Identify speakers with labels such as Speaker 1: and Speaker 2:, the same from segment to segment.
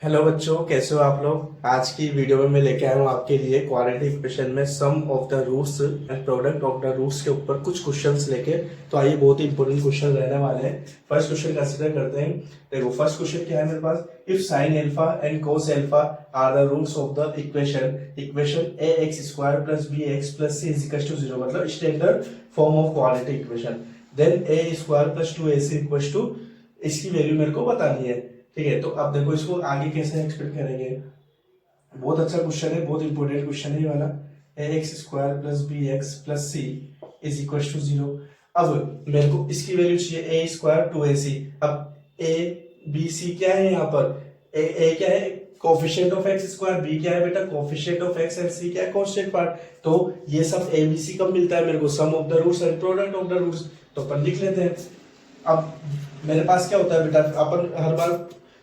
Speaker 1: Hello बच्चों, कैसे हो आप लोग। आज की वीडियो में मैं लेके आया हूँ आपके लिए क्वाड्रेटिक इक्वेशन में sum of the roots and product of the roots के ऊपर कुछ क्वेश्चंस लेके। तो आइए, बहुत ही इंपॉर्टेंट क्वेश्चन रहने वाले हैं। फर्स्ट क्वेश्चन कंसीडर करते हैं। देखो, फर्स्ट क्वेश्चन क्या है मेरे पास। If sine alpha and cos alpha are the roots of the equation A x square plus B x plus C is equal to zero, मतलब standard form of quadratic equation, then A square plus two A C equal to, इसकी value मेरे को बतानी है। ठीक है, तो अब देखो इसको आगे कैसे एक्सपेक्ट करेंगे। बहुत अच्छा क्वेश्चन है, बहुत इंपॉर्टेंट क्वेश्चन है ये वाला। A x square plus B x plus C is equal to zero. अब मेरे को इसकी वैल्यू चाहिए ए स्क्वायर टू ए सी। अब ए बी सी क्या है यहाँ पर। ए क्या है, coefficient of x square, B क्या है बेटा coefficient of x, and C क्या है कांस्टेंट पार्ट। तो ये सब ए बी सी कब मिलता है मेरे को, sum of the roots and product of the roots. तो अपन लिख लेते हैं। अब मेरे पास क्या होता है बेटा, अपन हर बार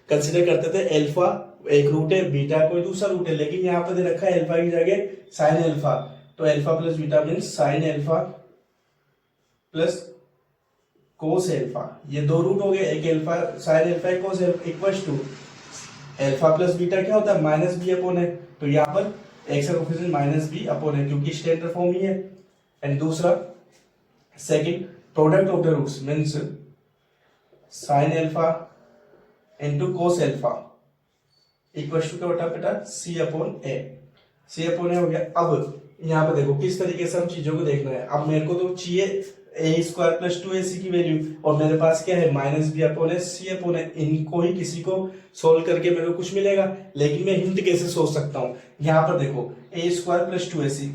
Speaker 1: कंसिडर करते थे एल्फा एक रूट है, बीटा कोई दूसरा रूट है, लेकिन यहाँ पे दे रखा है एल्फा की जगह साइन एल्फा। तो alpha plus beta means sine alpha plus cos alpha. ये दो रूट हो गए, एक एल्फा साइन एल्फा एक cos alpha equal to alpha plus beta क्या होता है माइनस बी अपॉन है। तो यहाँ पर एक्स का कोफिशिएंट माइनस बी अपॉन है, क्योंकि स्टैंडर्ड फॉर्म ही है। एंड दूसरा second product of the roots means sine alpha into cos alpha equal to क्या होता है बेटा सी अपॉन ए। सी अपॉन ए हो गया। अब यहाँ पे देखो किस तरीके से हम चीजों को देखना है। अब मेरे को तो चाहिए ए square plus two A C की वैल्यू, और मेरे पास क्या है माइनस बी अपॉन ए सी अपॉन ए। इनको ही किसी को सोल्व करके मेरे को कुछ मिलेगा, लेकिन मैं हिंट कैसे सोच सकता हूँ। यहाँ पर देखो ए स्क्वायर प्लस टू ए सी,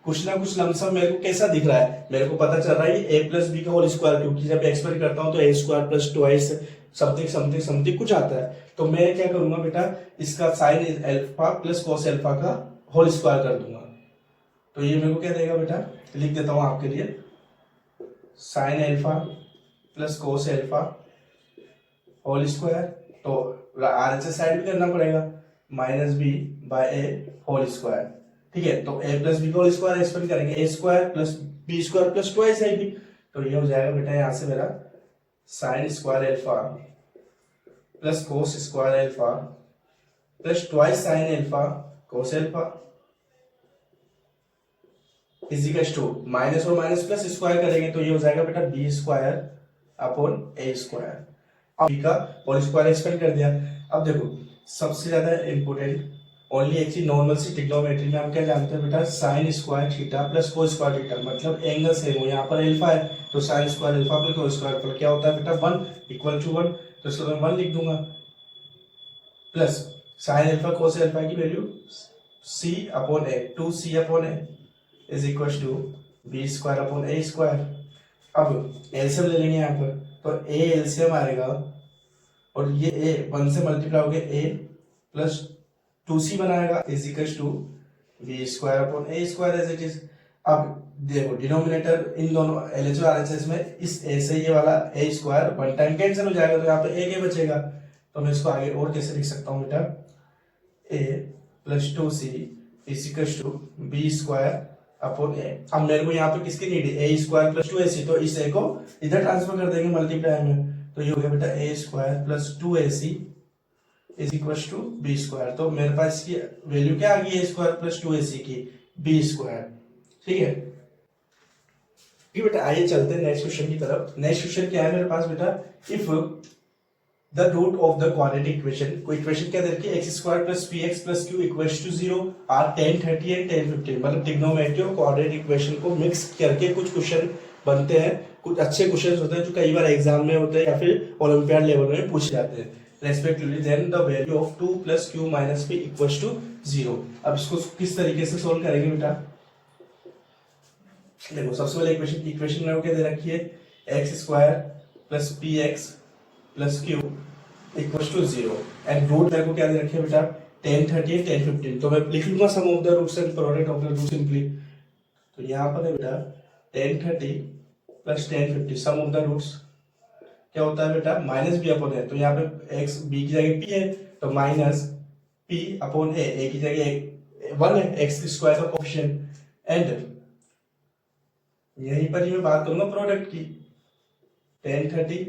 Speaker 1: कुछ ना कुछ लमसम मेरे को कैसा दिख रहा है, मेरे को पता चल रहा है ए प्लस बी का होल स्क्वायर, क्योंकि जब एक्सपेंड करता हूँ तो A square plus twice something something something कुछ आता है। तो मैं क्या करूंगा बेटा, इसका sine alpha plus cos alpha का होल स्क्वायर कर दूंगा। तो ये मेरे को क्या देगा बेटा, लिख देता हूं आपके लिए, sine alpha plus cos alpha whole square. तो आरएचएस साइड भी करना पड़ेगा, minus B by A whole square. ठीक है, तो ए प्लस बी का होल स्क्वायर एक्सपेंड करेंगे, A square plus B square plus twice है भी। तो ये हो जाएगा बेटा यहां से मेरा sine square alpha plus cos square alpha plus twice sine alpha cos alpha is equal to minus और माइनस प्लस स्क्वायर करेंगे, तो ये हो जाएगा बेटा B square upon A square. अब बी का होल स्क्वायर एक्सपेंड कर दिया। अब देखो सबसे ज्यादा इंपॉर्टेंट ओनली एक चीज, नॉर्मल सी ट्रिग्नोमेट्री में हम क्या जानते हैं बेटा, sine square theta plus cos square theta, मतलब एंगल सेम हो। यहाँ पर एल्फा है तो sign square alpha plus cos square पर क्या होता है बेटा वन इक्वल टू वन। तो इसको मैं वन लिख दूंगा, plus sine alpha cos alpha की value C upon A, two C upon A is equal to B square upon A square. अब एलसीएम ले लेंगे यहाँ पर, तो ए एलसीएम आएगा और ये ए वन से मल्टीप्लाई हो गया, ए प्लस टू सी बनाएगा is equal to B square upon A square as it is. अब देखो डिनोमिनेटर इन दोनों एलएचओ आरएचएस में इस ए से ये वाला ए स्क्वायर वन टाइम कैंसिल हो जाएगा, तो यहाँ पे ए के बचेगा। तो मैं इसको आगे और कैसे लिख सकता हूँ बेटा, A plus two C is equal to B square upon A. अब मेरे को यहाँ पे किसकी नीड है, A square plus two A C, तो इस ए को इधर ट्रांसफर कर देंगे मल्टीप्लाई में। तो ये हो गया बेटा A square plus two A C is equal to B square. तो मेरे पास इसकी वैल्यू क्या आ गई, A square plus two A C की बी स्क्वायर। ठीक है बेटा, आइए चलते हैं नेक्स्ट क्वेश्चन की तरफ। नेक्स्ट क्वेश्चन क्या है मेरे पास बेटा, if the root of the quadratic equation, कोई इक्वेशन क्या दे रखी है, x square plus p x plus q equals to zero are 10 30 and 10 15, मतलब ट्रिग्नोमेट्री और क्वाड्रेटिक इक्वेशन को मिक्स करके कुछ क्वेश्चन बनते हैं। कुछ अच्छे क्वेश्चन होते हैं जो कई बार एग्जाम में होते हैं या फिर ओलंपियाड लेवल में पूछे जाते हैं respectively. Then the value of 2 plus q minus p equals to zero. अब इसको किस तरीके से सोल्व करेंगे बेटा, देखो सबसे पहले इक्वेशन में क्या दे रखी है, x square plus p x plus q equal to zero, and root मेरे को क्या दे रखे है बेटा 10 30 10 15। तो मैं लिख लूंगा sum of the roots and product of the roots simply. तो यहाँ पर है बेटा 10 30 plus 10 50, sum of the roots क्या होता है बेटा माइनस बी अपॉन ए। तो यहाँ पे एक्स बी की जगह पी है, तो माइनस पी अपॉन ए की जगह वन है, एक्स स्क्वायर का कोएफिशिएंट। एंड यहीं पर ही मैं बात करूंगा प्रोडक्ट की, 10 30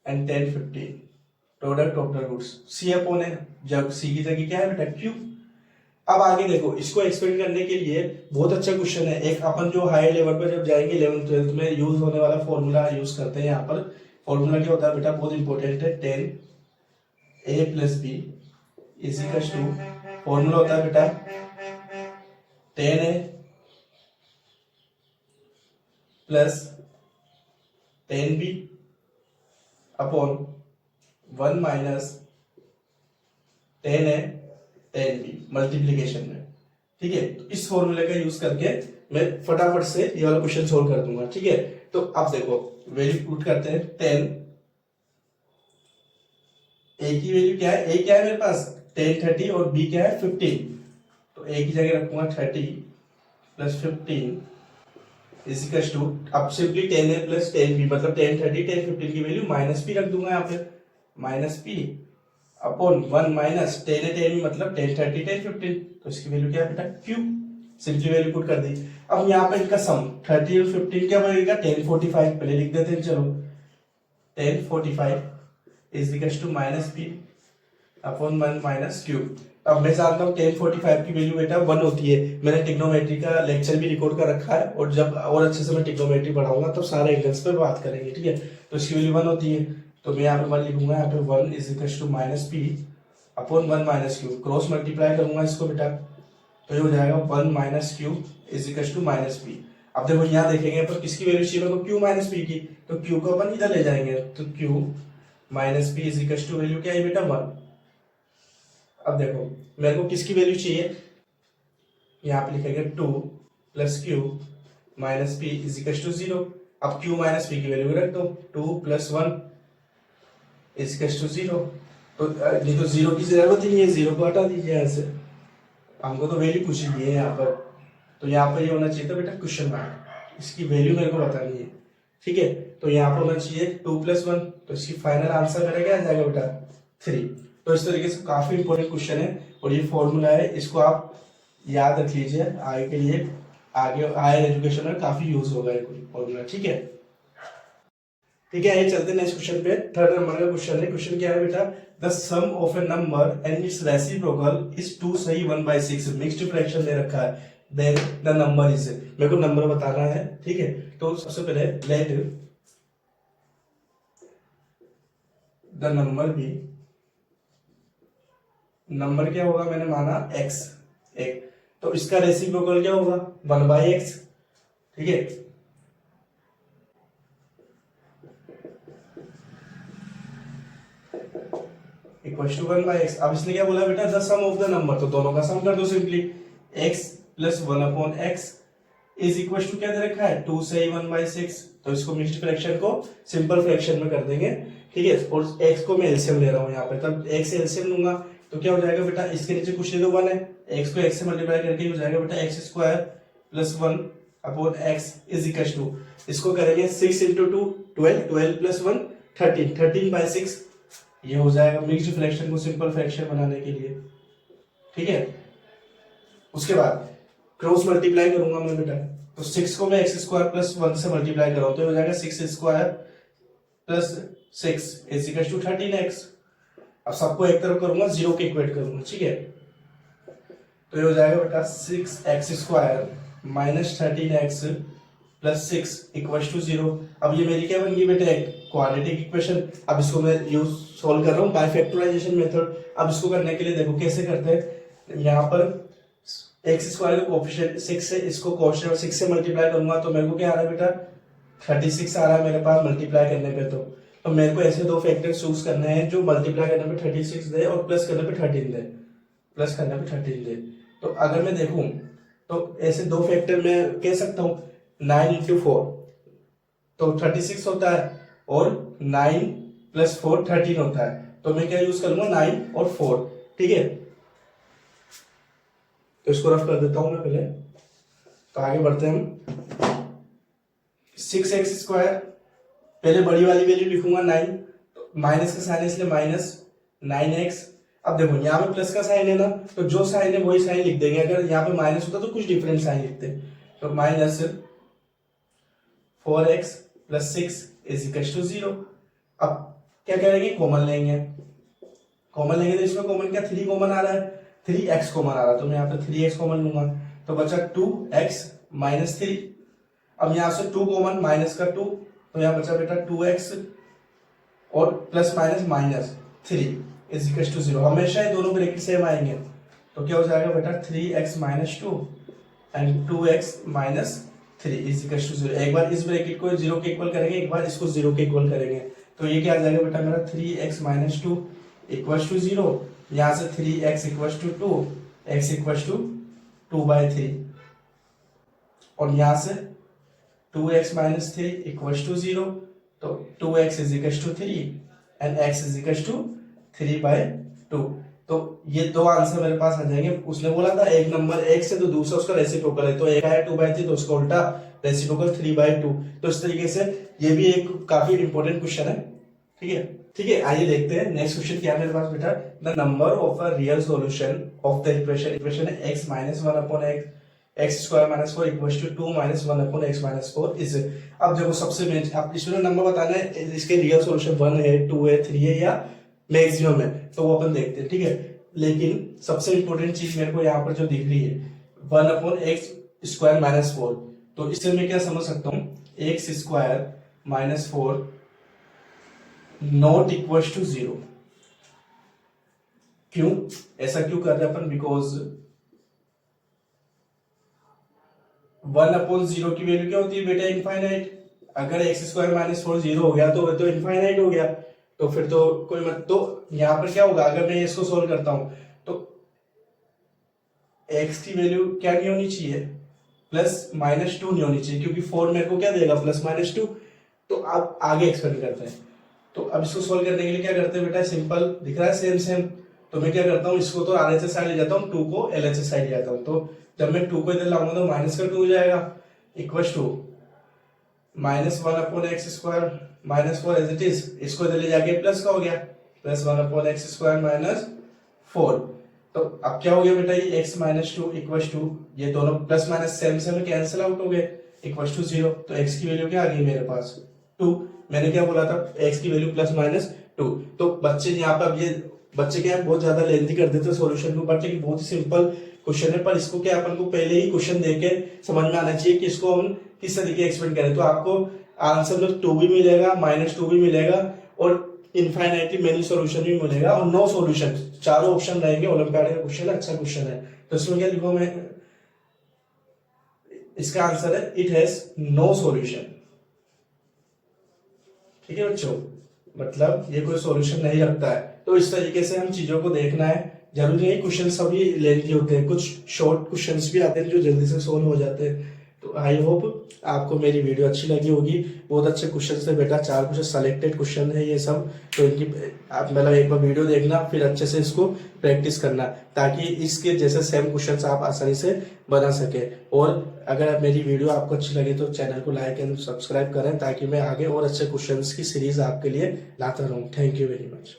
Speaker 1: and 10 50 product of the roots c upon है, जब सी की जगह क्या है बेटा क्यू। अब आगे देखो, इसको एक्सपेंड करने के लिए बहुत अच्छा क्वेश्चन है। एक अपन जो हाई लेवल पर जब जाएंगे 11th 12th में यूज होने वाला फॉर्मूला यूज करते हैं। यहाँ पर फॉर्मूला क्या होता है बेटा, बहुत इंपॉर्टेंट है। 10a plus b is equal to, formula होता है बेटा 10a plus 10b upon 1 minus 10a 10b multiplication में। ठीक है, तो इस फॉर्मूले का यूज करके मैं फटाफट से ये वाला क्वेश्चन सोल्व कर दूंगा। ठीक है, तो अब देखो वैल्यू पुट करते हैं 10, ए की वैल्यू क्या है, ए क्या है मेरे पास 10 30 और बी क्या है 15। तो ए की जगह रखूंगा 30 प्लस 15 इज इक्वल टू, अब सिंपली 10a प्लस 10b मतलब 10 30 10 15 की वैल्यू माइनस पी रख दूंगा यहाँ पे, माइनस पी अपॉन 1 माइनस 10 है 10 मतलब 10 30 10 15। तो इसकी वैल्यू क्या है बेटा क्यू, सिंपली वैल्यू पुट कर दी। अब यहाँ पे इनका सम 30 और 15 क्या बनेगा 10 45, पहले लिख देते हैं चलो 10 45 is equal to minus p upon 1 minus q. अब मैं जानता हूँ 10 45 की वैल्यू बेटा 1 होती है। मैंने ट्रिग्नोमेट्री का लेक्चर भी रिकॉर्ड कर रखा है, और जब और अच्छे से मैं ट्रिग्नोमेट्री पढ़ाऊंगा तो सारे एंगल्स पे बात करेंगे। ठीक है, तो इसकी वैल्यू 1 होती है, तो मैं यहाँ पे 1 लिखूंगा, यहाँ पे 1 is equal to minus p upon 1 minus q, cross multiply करूंगा इसको बेटा, तो ये हो जाएगा 1 minus q is equal to minus p. अब देखो यहाँ देखेंगे पर किसकी वैल्यू चाहिए मेरे को, क्यू माइनस पी की, तो क्यू को अपन इधर ले जाएंगे, तो q minus p is equal to value क्या है बेटा 1। अब देखो मेरे को किसकी वैल्यू चाहिए, यहाँ पे लिखेंगे 2 plus q minus p is equal to 0। अब क्यू माइनस पी की वैल्यू रख दो, 2 प्लस 1 इज इक्वल टू 0। तो नहीं तो 0 की जरूरत ही नहीं है, 0 को हटा दीजिए यहाँ से, हमको तो वैल्यू पूछी है यहाँ पर। तो यहाँ पर ये होना चाहिए था बेटा क्वेश्चन मार्क, इसकी वैल्यू मेरे को बतानी है। ठीक है, तो यहाँ पर होना चाहिए 2 प्लस 1, तो इसकी फाइनल आंसर मेरा क्या आ जाएगा बेटा 3। तो इस तरीके से काफी इंपॉर्टेंट क्वेश्चन है, और ये फॉर्मूला है, इसको आप याद रख लीजिए आगे के लिए, आगे हायर एजुकेशन में काफी यूज होगा ये फॉर्मूला। ठीक है, ठीक है, ये चलते नेक्स्ट क्वेश्चन पे। थर्ड नंबर का क्वेश्चन है। क्वेश्चन क्या है बेटा, the sum of a number and its reciprocal is 2 सही 1/6, मिक्स्ड फ्रैक्शन दे रखा है, देन द नंबर इज, मेरे को नंबर बताना है। ठीक है, तो सबसे पहले let the number be, number क्या होगा मैंने माना x, एक, तो इसका रेसिप्रोकल क्या होगा 1/x। ठीक है, इक्वल टू 1/x। अब इसने क्या बोला बेटा, the sum of the number, तो दोनों का सम कर दो simply, x plus 1 upon x is equal to क्या दे रखा है 2 से 1/6। तो इसको मिक्स्ड फ्रैक्शन को सिंपल फ्रैक्शन में कर देंगे। ठीक है, और x को मैं एलसीएम ले रहा हूँ यहाँ पे, तब x से एलसीएम लूंगा तो क्या हो जाएगा बेटा, इसके नीचे कुछ नहीं तो 1 है, x को x से मल्टीप्लाई करके हो जाएगा बेटा x square plus 1 upon x is equal to, इसको करेंगे 6 इंटू 2 12, 12 प्लस 1 13, 13/6, ये हो जाएगा मिक्स्ड फ्रैक्शन को सिंपल फ्रैक्शन बनाने के लिए। ठीक है, उसके बाद क्रॉस मल्टीप्लाई करूंगा मैं बेटा, तो 6 को मैं x स्क्वायर प्लस 1 से मल्टीप्लाई कर रहा हूं, तो हो जाएगा 6 square plus 6 is equal to 13x। अब सबको एक तरफ करूंगा, 0 के इक्वेट करूंगा। ठीक है, तो ये हो जाएगा बेटा 6x square minus 13x plus 6 equal to 0। अब ये मेरी क्या बन गई बेटा, क्वाड्रेटिक इक्वेशन। अब इसको मैं यूज सोल्व कर रहा हूँ बाय फैक्टराइजेशन मेथड। अब इसको करने के लिए देखो कैसे करते हैं, यहाँ पर एक्स स्क्वायर का कोएफिशिएंट 6 से, इसको कोएफिशिएंट 6 से मल्टीप्लाई करूंगा तो मेरे को क्या आ रहा है बेटा 36 आ रहा है मेरे पास मल्टीप्लाई करने पे। तो मेरे को ऐसे दो फैक्टर चूज करने हैं जो मल्टीप्लाई करने पे 36 दे और प्लस करने पे 13 दे, प्लस करने पे 13 दे। तो अगर मैं देखूं तो ऐसे दो फैक्टर मैं कह सकता हूँ 9 इंटू 4 तो 36 होता है, और 9 प्लस 4 13 होता है। तो मैं क्या यूज करूंगा 9 और 4। ठीक है, तो इसको रफ कर देता हूं मैं पहले, तो आगे बढ़ते हैं हम। 6x स्क्वायर, पहले बड़ी वाली वैल्यू लिखूंगा 9, तो माइनस का साइन है इसलिए माइनस 9x। अब देखो यहाँ पे प्लस का साइन है ना, तो जो साइन है वही साइन लिख देंगे, अगर यहाँ पे माइनस होता तो कुछ डिफरेंट साइन लिखते हैं। तो minus 4x plus 6 is equal to 0। अब क्या करेंगे, कॉमन लेंगे, कॉमन लेंगे तो इसमें कॉमन क्या 3 कॉमन आ रहा है, 3x कॉमन आ रहा है, तो मैं यहाँ पे 3x कॉमन लूंगा, तो बचा 2x माइनस 3। अब यहाँ से 2 कॉमन, माइनस का 2, तो यहाँ बचा बेटा 2x और plus minus minus 3 is equal to 0। हमेशा ये दोनों ब्रैकेट सेम आएंगे, तो क्या हो जाएगा बेटा 3x minus 2 and 2x minus 3 is equal to 0। एक बार इस ब्रैकेट को 0 के इक्वल करेंगे, एक बार इसको 0 के इक्वल करेंगे, तो ये क्या आ जाएगा बेटा मेरा 3x माइनस 2 इक्वल टू 0। यहाँ से 3x equal to 2, x equal to 2/3, और यहाँ से 2x माइनस 3 इक्वल टू 0, तो 2x is equal to 3 and x is equal to 3/2। तो ये दो आंसर मेरे पास आ जाएंगे। उसने बोला था एक नंबर x है तो दूसरा उसका रेसिप्रोकल है, तो एक है 2/3 तो उसका उल्टा रेसिप्रोकल 3/2। तो इस तरीके से ये भी एक काफी इंपॉर्टेंट क्वेश्चन है। ठीक है, ठीक है, आइए देखते हैं नेक्स्ट क्वेश्चन क्या है मेरे पास बेटा। The number of a real solution of the equation है x minus 1/x x square minus 4 equal to 2 minus 1/x minus 4 is. अब देखो सबसे मेन आप इसमें नंबर बताना है, इसके रियल सॉल्यूशन 1 है 2 है 3 है या मैक्सिमम है, तो वो अपन देखते हैं। ठीक है, लेकिन सबसे इंपॉर्टेंट चीज मेरे को यहाँ पर जो दिख रही है 1/x स्क्वायर माइनस 4, तो इससे मैं क्या समझ सकता हूँ x square minus 4 not equal to 0। क्यों ऐसा क्यों कर रहे हैं अपन, बिकॉज 1/0 की वैल्यू क्या होती है बेटा इनफाइनाइट। अगर x स्क्वायर माइनस 4 0 हो गया तो वो तो इनफाइनाइट हो गया, तो फिर तो कोई मत। तो यहां पर क्या होगा, अगर मैं इसको सोल्व करता हूं तो x की वैल्यू क्या नहीं होनी चाहिए, प्लस माइनस 2 नहीं होनी चाहिए, क्योंकि 4 मेरे को क्या देगा प्लस माइनस 2। तो अब आगे एक्सपेंड करते हैं। तो अब इसको सोल्व करने के लिए क्या करते हैं बेटा, सिंपल दिख रहा है सेम सेम, तो मैं क्या करता हूँ इसको तो RHS साइड ले जाता हूँ, 2 को LHS साइड ले जाता हूँ। तो जब मैं 2 को इधर लाऊंगा तो माइनस का 2 हो जाएगा equal to minus 1/x square minus 4 as it is, इसको इधर ले जाके प्लस का हो गया प्लस 1/x स्क्वायर माइनस 4। तो अब क्या हो गया बेटा ये x माइनस 2 इक्वल टू, ये दोनों plus minus same same cancel out हो गए इक्वल टू 0। तो x की वैल्यू क्या आ गई मेरे पास 2। मैंने क्या बोला था x की वैल्यू प्लस माइनस 2। तो बच्चे यहाँ पे अब ये बच्चे क्या बहुत ज्यादा लेंथी कर देते सॉल्यूशन को, बट एक बहुत ही सिंपल क्वेश्चन है, पर इसको क्या अपन को पहले ही क्वेश्चन देके समझ में आना चाहिए कि इसको हम किस तरीके एक्सपेंड करें। तो आपको आंसर में 2 भी मिलेगा माइनस 2 भी मिलेगा और इनफाइनाइटली मेनी सॉल्यूशन भी मिलेगा और नो सॉल्यूशन, चारों ऑप्शन रहेंगे। ओलंपियाड का क्वेश्चन है, अच्छा क्वेश्चन है। तो इसमें क्या लिखो मैं, इसका आंसर है इट हैज नो सॉल्यूशन। ठीक है बच्चों, मतलब ये कोई सॉल्यूशन नहीं रखता है। तो इस तरीके से हम चीजों को देखना है। जरूरी नहीं क्वेश्चन सभी लेंथी होते हैं, कुछ शॉर्ट क्वेश्चंस भी आते हैं जो जल्दी से सोल्व हो जाते हैं। तो आई होप आपको मेरी वीडियो अच्छी लगी होगी। बहुत अच्छे क्वेश्चन थे बेटा, 4 कुछ सेलेक्टेड क्वेश्चन है ये सब। तो इनकी आप मतलब एक बार वीडियो देखना, फिर अच्छे से इसको प्रैक्टिस करना, ताकि इसके जैसे सेम क्वेश्चन आप आसानी से बना सके। और अगर मेरी वीडियो आपको अच्छी लगे तो चैनल को लाइक एंड सब्सक्राइब करें, ताकि मैं आगे और अच्छे क्वेश्चन की सीरीज आपके लिए लाता रहूँ। Thank you very much.